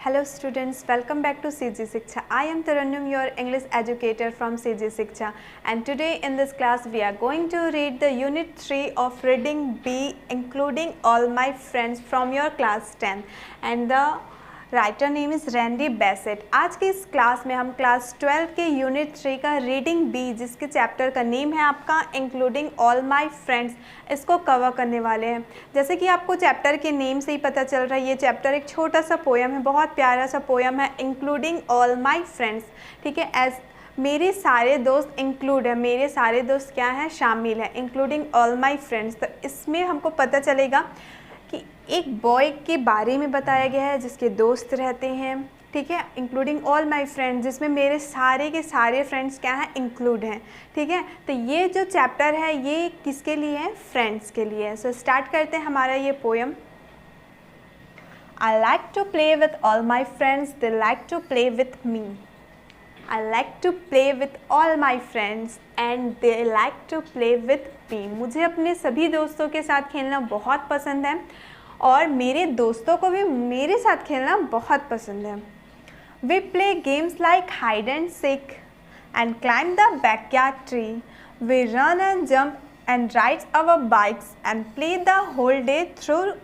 Hello students, welcome back to CG Shiksha. I am Tarannum, your English educator from CG Shiksha, and today in this class we are going to read the unit 3 of reading B, including all my friends from your class 10, and the writer name is Randy Bassett. आज के इस class में हम class 12 के unit 3 का reading B, जिसके chapter का name है आपका इंक्लूडिंग ऑल माय फ्रेंड्स, इसको कवर करने वाले हैं। जैसे कि आपको चैप्टर के नेम से ही पता चल रहा है, ये चैप्टर एक छोटा सा पोयम है, बहुत प्यारा सा पोयम है, इंक्लूडिंग ऑल माय फ्रेंड्स। ठीक है, एज मेरे सारे दोस्त इंक्लूड है, मेरे सारे दोस्त क्या है, शामिल है, इंक्लूडिंग ऑल माय फ्रेंड्स। तो इसमें हमको पता चलेगा कि एक बॉय के बारे में बताया गया है जिसके दोस्त रहते हैं। ठीक है, इंक्लूडिंग ऑल माय फ्रेंड्स, जिसमें मेरे सारे के सारे फ्रेंड्स क्या हैं, इंक्लूड हैं। ठीक है, तो ये जो चैप्टर है ये किसके लिए है, फ्रेंड्स के लिए है। सो स्टार्ट करते हैं हमारा ये poem. I like to play with all my friends, they like to play with me. I like to play with all my friends and they like to play with me. मुझे अपने सभी दोस्तों के साथ खेलना बहुत पसंद है और मेरे दोस्तों को भी मेरे साथ खेलना बहुत पसंद है। We play games like hide and seek and climb the backyard tree. We run and jump and ride our bikes and play the whole day through.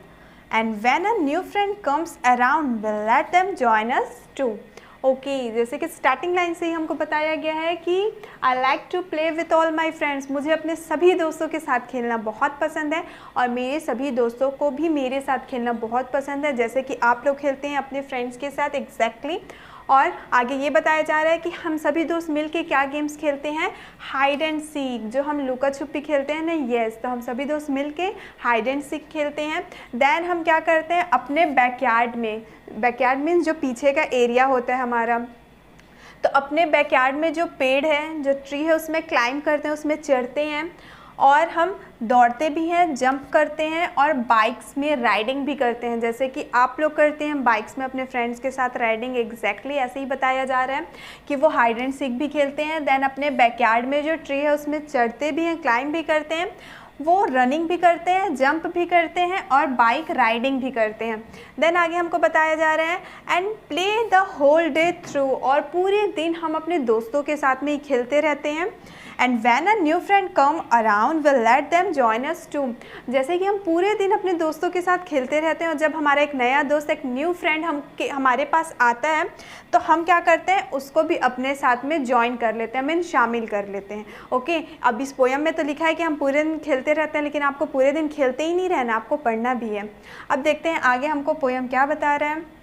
And when a new friend comes around, we'll let them join us too. Okay, जैसे कि starting line से ही हमको बताया गया है कि I like to play with all my friends, मुझे अपने सभी दोस्तों के साथ खेलना बहुत पसंद है और मेरे सभी दोस्तों को भी मेरे साथ खेलना बहुत पसंद है, जैसे कि आप लोग खेलते हैं अपने फ्रेंड्स के साथ एग्जैक्टली। और आगे ये बताया जा रहा है कि हम सभी दोस्त मिलके क्या गेम्स खेलते हैं, हाइड एंड सीक, जो हम लुका छुपी खेलते हैं ना, येस, तो हम सभी दोस्त मिलके हाइड एंड सीक खेलते हैं। देन हम क्या करते हैं, अपने बैकयार्ड में, बैकयार्ड मीन्स जो पीछे का एरिया होता है हमारा, तो अपने बैकयार्ड में जो पेड़ है, जो ट्री है, उसमें क्लाइंब करते हैं, उसमें चढ़ते हैं और हम दौड़ते भी हैं, जंप करते हैं और बाइक्स में राइडिंग भी करते हैं, जैसे कि आप लोग करते हैं बाइक्स में अपने फ्रेंड्स के साथ राइडिंग। एग्जैक्टली ऐसे ही बताया जा रहा है कि वो हाइड एंड सीक भी खेलते हैं। देन अपने बैकयार्ड में जो ट्री है उसमें चढ़ते भी हैं, क्लाइंब भी करते हैं, वो रनिंग भी करते हैं, जंप भी करते हैं और बाइक राइडिंग भी करते हैं। देन आगे हमको बताया जा रहा है and play the whole day through, और पूरे दिन हम अपने दोस्तों के साथ में ही खेलते रहते हैं। And when a new friend come around will let them join us too, जैसे कि हम पूरे दिन अपने दोस्तों के साथ खेलते रहते हैं और जब हमारा एक नया दोस्त, एक न्यू फ्रेंड हमारे पास आता है तो हम क्या करते हैं, उसको भी अपने साथ में ज्वाइन कर लेते हैं, मीन शामिल कर लेते हैं। ओके, अब इस पोयम में तो लिखा है कि हम पूरे दिन खेलते रहते हैं, लेकिन आपको पूरे दिन खेलते ही नहीं रहना, आपको पढ़ना भी है। अब देखते हैं आगे हमको पोयम क्या बता रहा है।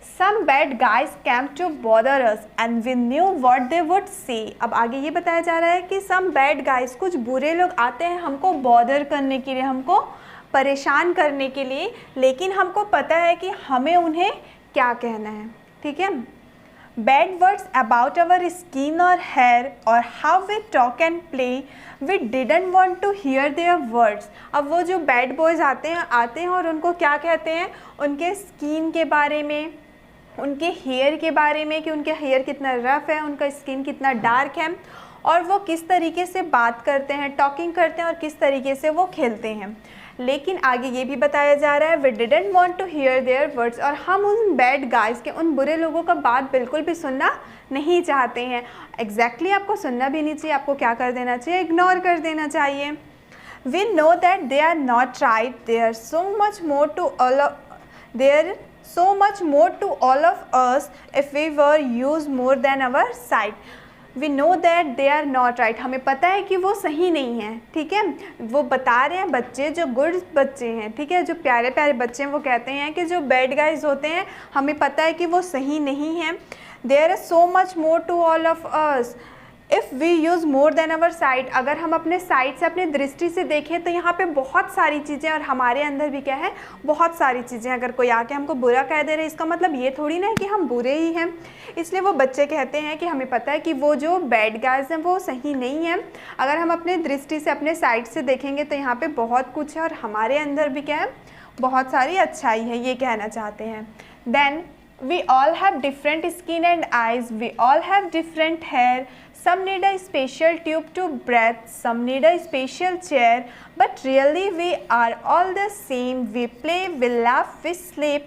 Some bad guys came to bother us and we knew what they would say. अब आगे ये बताया जा रहा है कि some bad guys, कुछ बुरे लोग आते हैं हमको बॉदर करने के लिए, हमको परेशान करने के लिए, लेकिन हमको पता है कि हमें उन्हें क्या कहना है। ठीक है, bad words about our skin or hair or how we talk and play, we didn't want to hear their words. अब वो जो bad boys आते हैं और उनको क्या कहते हैं, उनके स्किन के बारे में, उनके हेयर के बारे में कि उनके हेयर कितना रफ़ है, उनका स्किन कितना डार्क है और वो किस तरीके से बात करते हैं, टॉकिंग करते हैं और किस तरीके से वो खेलते हैं। लेकिन आगे ये भी बताया जा रहा है we didn't want to hear their words, और हम उन बैड गाइज के, उन बुरे लोगों का बात बिल्कुल भी सुनना नहीं चाहते हैं। एग्जैक्टली आपको सुनना भी नहीं चाहिए, आपको क्या कर देना चाहिए, इग्नोर कर देना चाहिए। We know that they are not right, they are so much more to all of us if we were used more than our sight. We know that they are not right. हमें पता है कि वो सही नहीं है। ठीक है, वो बता रहे हैं बच्चे, जो गुड बच्चे हैं, ठीक है, जो प्यारे प्यारे बच्चे हैं, वो कहते हैं कि जो बैड गाइज होते हैं हमें पता है कि वो सही नहीं हैं। There is so much more to all of us if we use more than our sight, अगर हम अपने साइट से, अपने दृष्टि से देखें तो यहाँ पे बहुत सारी चीज़ें, और हमारे अंदर भी क्या है, बहुत सारी चीज़ें। अगर कोई आके हमको बुरा कह दे रहे हैं, इसका मतलब ये थोड़ी ना है कि हम बुरे ही हैं। इसलिए वो बच्चे कहते हैं कि हमें पता है कि वो जो बैड गाइज हैं वो सही नहीं है। अगर हम अपने दृष्टि से, अपने साइट से देखेंगे तो यहाँ पर बहुत कुछ है और हमारे अंदर भी क्या है, बहुत सारी अच्छाई है, ये कहना चाहते हैं। Then we all have different skin and eyes, we all have different hair, some need a special tube to breathe, some need a special chair, but really we are all the same. We play, we laugh, we sleep,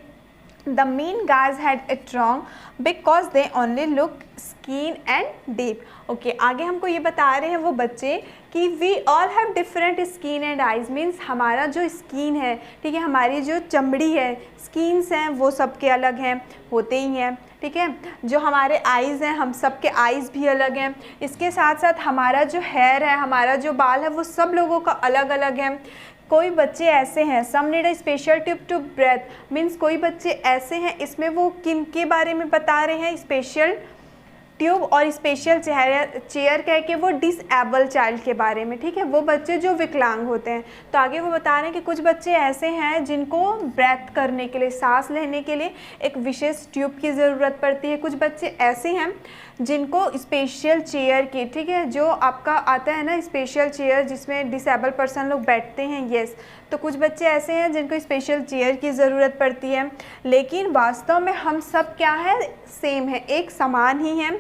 The mean guys had it wrong because they only look skin and deep. Okay, आगे हमको ये बता रहे हैं वो बच्चे कि we all have different skin and eyes, means हमारा जो स्किन है, ठीक है, हमारी जो चमड़ी है, स्किन्स हैं वो सबके अलग हैं, होते ही हैं, ठीक है। जो हमारे आइज़ हैं, हम सब के आइज़ भी अलग हैं। इसके साथ साथ हमारा जो हेयर है, हमारा जो बाल है, वो सब लोगों का अलग अलग है। कोई बच्चे ऐसे हैं, some need a special tube to breathe, means कोई बच्चे ऐसे हैं, इसमें वो किन के बारे में बता रहे हैं, स्पेशल ट्यूब और स्पेशल चेयर कह के वो डिसेबल चाइल्ड के बारे में, ठीक है, वो बच्चे जो विकलांग होते हैं। तो आगे वो बता रहे हैं कि कुछ बच्चे ऐसे हैं जिनको ब्रेथ करने के लिए, सांस लेने के लिए एक विशेष ट्यूब की ज़रूरत पड़ती है। कुछ बच्चे ऐसे हैं जिनको स्पेशल चेयर की, ठीक है, जो आपका आता है ना स्पेशल चेयर जिसमें डिसेबल पर्सन लोग बैठते हैं, येस, तो कुछ बच्चे ऐसे हैं जिनको स्पेशल चेयर की ज़रूरत पड़ती है। लेकिन वास्तव में हम सब क्या है, सेम है, एक समान ही हैं।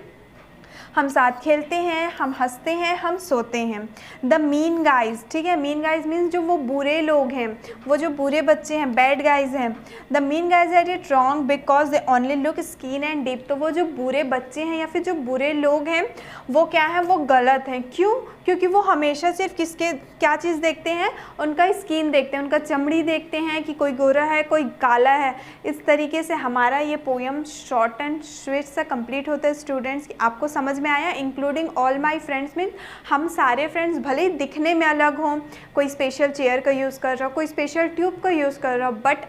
हम साथ खेलते हैं, हम हंसते हैं, हम सोते हैं। द मीन गाइज, ठीक है, मीन गाइज मीन्स जो वो बुरे लोग हैं, वो जो बुरे बच्चे हैं, बैड गाइज हैं। The mean guys are it wrong because they only look skin and deep, तो वो जो बुरे बच्चे हैं या फिर जो बुरे लोग हैं वो क्या है, वो गलत हैं। क्यों? क्योंकि वो हमेशा सिर्फ किसके क्या चीज़ देखते हैं, उनका स्किन देखते हैं, उनका चमड़ी देखते हैं कि कोई गोरा है, कोई काला है। इस तरीके से हमारा ये पोएम शॉर्ट एंड स्वीट सा कंप्लीट होता है स्टूडेंट्स। आपको समझ में आया? Including all my friends mean हम सारे फ्रेंड्स भले ही दिखने में अलग हों, कोई स्पेशल चेयर का यूज़ कर रहा हो, कोई स्पेशल ट्यूब का यूज़ कर रहा हो, बट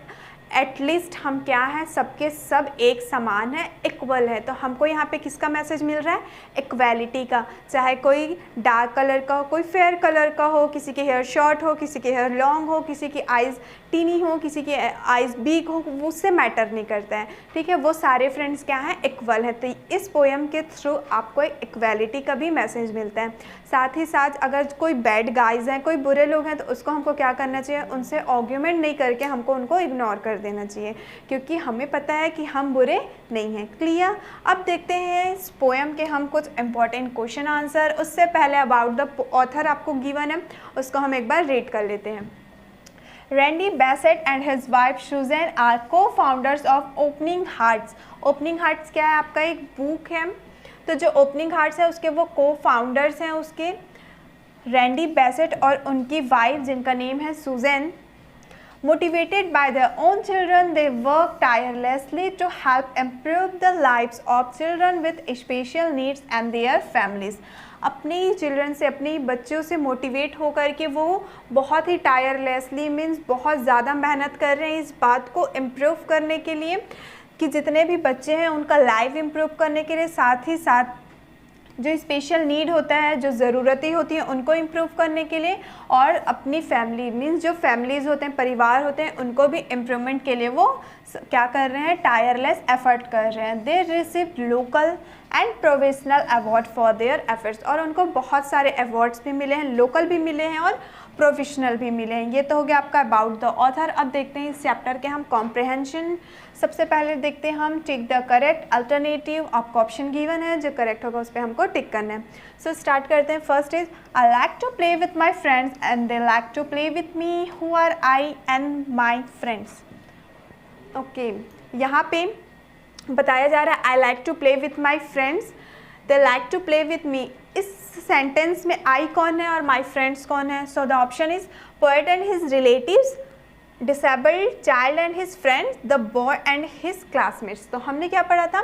एटलीस्ट हम क्या है, सबके सब एक समान है, इक्वल है। तो हमको यहाँ पे किसका मैसेज मिल रहा है, इक्वालिटी का। चाहे कोई डार्क कलर का हो, कोई फेयर कलर का हो, किसी के हेयर शॉर्ट हो, किसी के हेयर लॉन्ग हो, किसी की आइज़ टीनी हो, किसी की आइज़ बिग हो, उससे मैटर नहीं करता है, ठीक है, वो सारे फ्रेंड्स क्या हैं, इक्वल है। तो इस पोएम के थ्रू आपको एक इक्वालिटी का भी मैसेज मिलता है। साथ ही साथ अगर कोई बैड गाइज हैं, कोई बुरे लोग हैं, तो उसको हमको क्या करना चाहिए, उनसे आर्ग्यूमेंट नहीं करके हमको उनको इग्नोर कर देना चाहिए, क्योंकि हमें पता है कि हम बुरे नहीं हैं। क्लियर? अब देखते हैं इस पोएम के हम कुछ इंपॉर्टेंट क्वेश्चन आंसर। उससे पहले अबाउट द ऑथर आपको गिवन है, उसको हम एक बार रीड कर लेते हैं। Randy Bassett and his wife Suzanne are co-founders of Opening Hearts. Opening Hearts क्या है, आपका एक बुक है। तो जो Opening Hearts है उसके वो co-founders हैं उसके, रैंडी बैसेट और उनकी वाइफ जिनका नेम है Suzanne. Motivated by their own children, they work tirelessly to help improve the lives of children with special needs and their families. अपनी चिल्ड्रन से, अपने बच्चों से मोटिवेट होकर के वो बहुत ही टायरलेसली मीन्स बहुत ज़्यादा मेहनत कर रहे हैं इस बात को इम्प्रूव करने के लिए कि जितने भी बच्चे हैं उनका लाइफ इम्प्रूव करने के लिए, साथ ही साथ जो स्पेशल नीड होता है, जो ज़रूरतें होती हैं उनको इम्प्रूव करने के लिए, और अपनी फैमिली मीन्स जो फैमिलीज़ होते हैं, परिवार होते हैं, उनको भी इम्प्रूवमेंट के लिए वो क्या कर रहे हैं, टायरलेस एफर्ट कर रहे हैं। They receive local and professional award for their efforts, और उनको बहुत सारे अवार्ड्स भी मिले हैं, लोकल भी मिले हैं और प्रोफेशनल भी मिले हैं। ये तो हो गया आपका अबाउट द ऑथर। अब देखते हैं इस चैप्टर के हम कॉम्प्रिहेंशन। सबसे पहले देखते हैं हम टिक द करेक्ट अल्टरनेटिव। आपको ऑप्शन गिवन है, जो करेक्ट होगा उस पर हमको टिक करना है। सो स्टार्ट करते हैं। First is I like to play with my friends and they like to play with me, who are I and my friends. Okay, यहाँ पे बताया जा रहा है I like to play with my friends, they like to play with me. इस sentence में आई कौन है और माई फ्रेंड्स कौन है? So the option is poet and his relatives, disabled child and his friends, the boy and his classmates. तो हमने क्या पढ़ा था?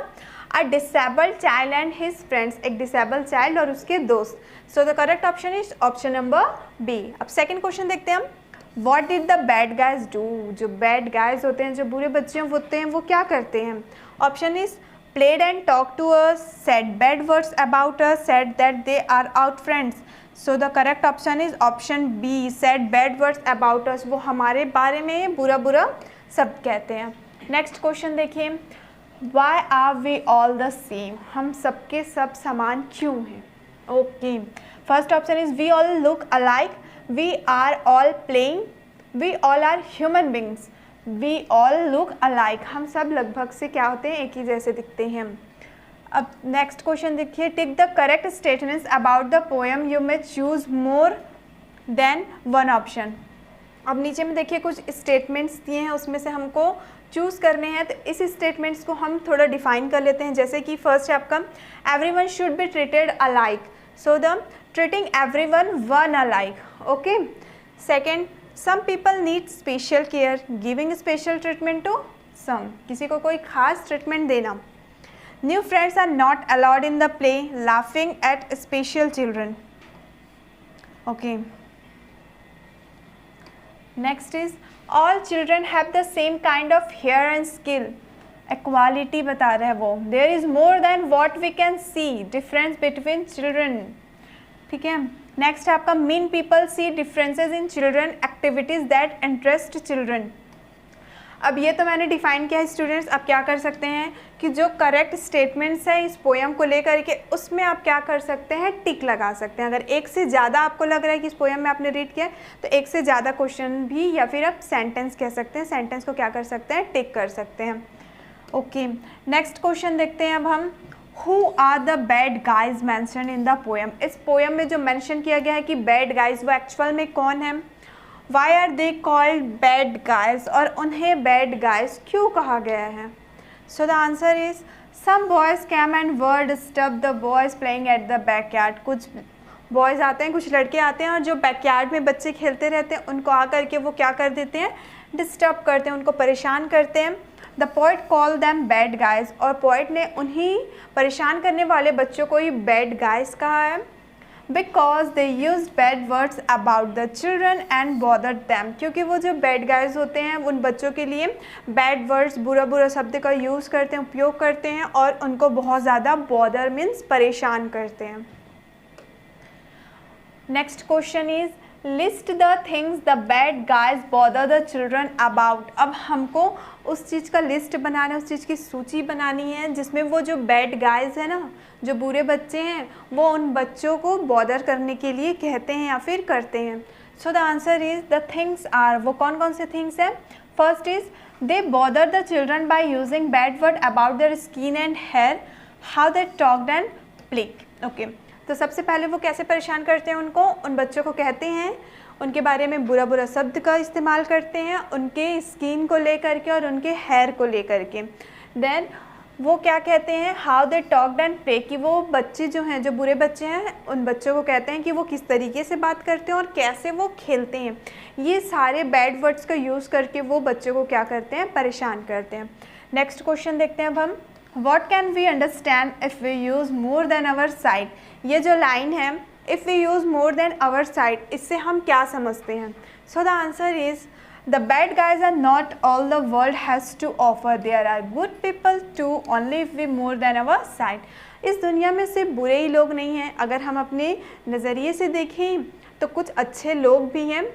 A disabled child and his friends, एक डिसेबल्ड चाइल्ड और उसके दोस्त। So the correct option is option number B. अब सेकेंड क्वेश्चन देखते हैं हम। What did the bad guys do? जो बैड गाइज होते हैं, जो बुरे बच्चे होते हैं, वो क्या करते हैं? Option is played and talked to us, said bad words about us, said that they are our friends. So the correct option is option B, said bad words about us. वो हमारे बारे में बुरा बुरा शब्द कहते हैं। नेक्स्ट क्वेश्चन देखिए, Why are we all the same? हम सबके सब समान क्यों हैं? Okay, first option is we all look alike, we are all playing, we all are human beings. We all look alike, हम सब लगभग से क्या होते हैं, एक ही जैसे दिखते हैं। अब नेक्स्ट क्वेश्चन देखिए, tick the correct statements about the poem, you may choose more than one option. अब नीचे में देखिए कुछ स्टेटमेंट्स दिए हैं, उसमें से हमको चूज़ करने हैं, तो इस स्टेटमेंट्स को हम थोड़ा डिफाइन कर लेते हैं। जैसे कि फर्स्ट है आपका everyone should be treated alike, so the treating everyone one alike. Okay. Second, some people need special care, giving special treatment to some, किसी को कोई खास ट्रीटमेंट देना। New friends are not allowed in the play, laughing at special children. Okay. Next is all children have the same kind of hair and skill, equality बता रहा है वो। There is more than what we can see, difference between children. ठीक है। Next है आपका main people see differences in children activities that interest children. अब ये तो मैंने डिफाइन किया है स्टूडेंट्स। अब क्या कर सकते हैं कि जो करेक्ट स्टेटमेंट्स है इस पोएम को लेकर के, उसमें आप क्या कर सकते हैं, टिक लगा सकते हैं। अगर एक से ज़्यादा आपको लग रहा है कि इस पोएम में आपने रीड किया है, तो एक से ज़्यादा क्वेश्चन भी, या फिर आप सेंटेंस कह सकते हैं, सेंटेंस को क्या कर सकते हैं, टिक कर सकते हैं। ओके। नेक्स्ट क्वेश्चन देखते हैं अब हम। Who are the bad guys mention in the poem. इस पोएम में जो मैंशन किया गया है कि बैड गाइज, वो एक्चुअल में कौन है। Why are they called bad guys, और उन्हें बैड गाइज क्यों कहा गया है। So the answer is some boys came and were disturb the boys playing at the backyard. कुछ बॉयज़ आते हैं, कुछ लड़के आते हैं, और जो बैकयार्ड में बच्चे खेलते रहते हैं उनको आकर के वो क्या कर देते हैं, डिस्टर्ब करते हैं, उनको परेशान करते हैं। The poet call them bad guys, और पोइट ने उन्हीं परेशान करने वाले बच्चों को ही बैड गाइज कहा है। Because they use bad words about the children and bother them, क्योंकि वो जो बैड गाइज होते हैं उन बच्चों के लिए बैड वर्ड्स, बुरा बुरा शब्द का यूज़ करते हैं, उपयोग करते हैं, और उनको बहुत ज़्यादा बॉदर मीन्स परेशान करते हैं। Next question is list the things the bad guys bother the children about. अब हमको उस चीज़ का लिस्ट बनाना है, उस चीज़ की सूची बनानी है जिसमें वो जो बैड गाइज है ना, जो बुरे बच्चे हैं, वो उन बच्चों को बॉदर करने के लिए कहते हैं या फिर करते हैं। So the answer is the things are, वो कौन कौन से थिंग्स हैं। First is they bother the children by using bad word about their skin and hair, how they talked and played. Okay. तो सबसे पहले वो कैसे परेशान करते हैं उनको, उन बच्चों को कहते हैं, उनके बारे में बुरा बुरा शब्द का इस्तेमाल करते हैं, उनके स्किन को लेकर के और उनके हेयर को लेकर के। देन वो क्या कहते हैं, how they talked and play, कि वो बच्चे जो हैं, जो बुरे बच्चे हैं, उन बच्चों को कहते हैं कि वो किस तरीके से बात करते हैं और कैसे वो खेलते हैं। ये सारे बैड वर्ड्स का यूज़ करके वो बच्चों को क्या करते हैं, परेशान करते हैं। नेक्स्ट क्वेश्चन देखते हैं अब हम। What can we understand if we use more than our sight? ये जो लाइन है, if we use more than our sight, इससे हम क्या समझते हैं। So the answer is the bad guys are not all the world has to offer. There are good people too, only if we more than our sight. इस दुनिया में सिर्फ बुरे ही लोग नहीं हैं, अगर हम अपने नज़रिए से देखें तो कुछ अच्छे लोग भी हैं।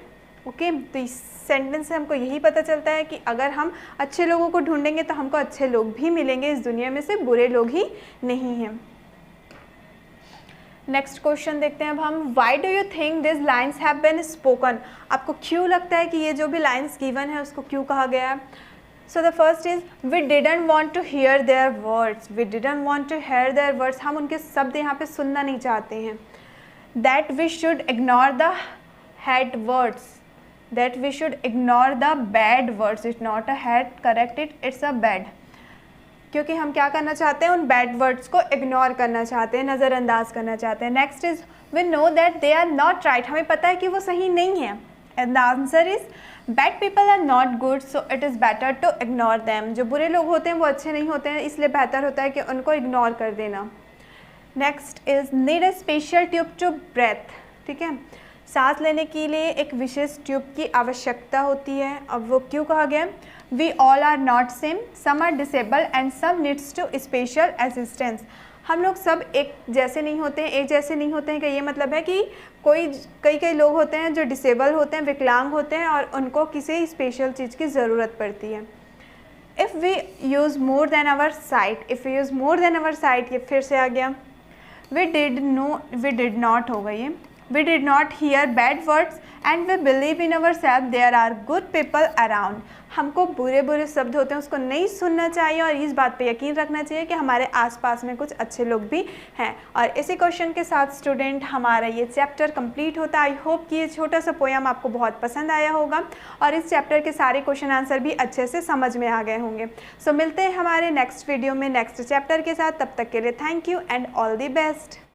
ओके। तो इस सेंटेंस से हमको यही पता चलता है कि अगर हम अच्छे लोगों को ढूंढेंगे तो हमको अच्छे लोग भी मिलेंगे, इस दुनिया में से बुरे लोग ही नहीं हैं। नेक्स्ट क्वेश्चन देखते हैं अब हम। Why do you think this lines have been spoken. आपको क्यों लगता है कि ये जो भी लाइन्स गिवन है उसको क्यों कहा गया है। So the first is we didn't want to hear their words, we didn't want to hear their words, हम उनके शब्द यहाँ पे सुनना नहीं चाहते हैं। That we should ignore the had words, that we should ignore the bad words, it's not a had, correct it, it's a bad, क्योंकि हम क्या करना चाहते हैं, उन बैड वर्ड्स को इग्नोर करना चाहते हैं, नज़रअंदाज करना चाहते हैं। Next is we know that they are not right, हमें पता है कि वो सही नहीं है। And the answer is bad people are not good, so it is better to ignore them. जो बुरे लोग होते हैं वो अच्छे नहीं होते हैं, इसलिए बेहतर होता है कि उनको इग्नोर कर देना। Next is need a special tube to breathe. ठीक है, सांस लेने के लिए एक विशेष ट्यूब की आवश्यकता होती है। अब वो क्यों कहा गया। We all are not same, some are disable and some needs to special assistance. हम लोग सब एक जैसे नहीं होते हैं, एक जैसे नहीं होते हैं का ये मतलब है कि कई लोग होते हैं जो डिसेबल होते हैं, विकलांग होते हैं, और उनको किसी स्पेशल चीज़ की ज़रूरत पड़ती है। If we use more than our sight, if we use more than our sight, ये फिर से आ गया। वी डिड नॉट होगा ये। We did not hear bad words and we believe in our self there are good people around. हमको बुरे बुरे शब्द होते हैं उसको नहीं सुनना चाहिए और इस बात पे यकीन रखना चाहिए कि हमारे आसपास में कुछ अच्छे लोग भी हैं। और इसी क्वेश्चन के साथ स्टूडेंट हमारा ये चैप्टर कंप्लीट होता है। आई होप कि ये छोटा सा पोयम आपको बहुत पसंद आया होगा और इस चैप्टर के सारे क्वेश्चन आंसर भी अच्छे से समझ में आ गए होंगे। सो मिलते हैं हमारे नेक्स्ट वीडियो में नेक्स्ट चैप्टर के साथ। तब तक के लिए thank you and all the best.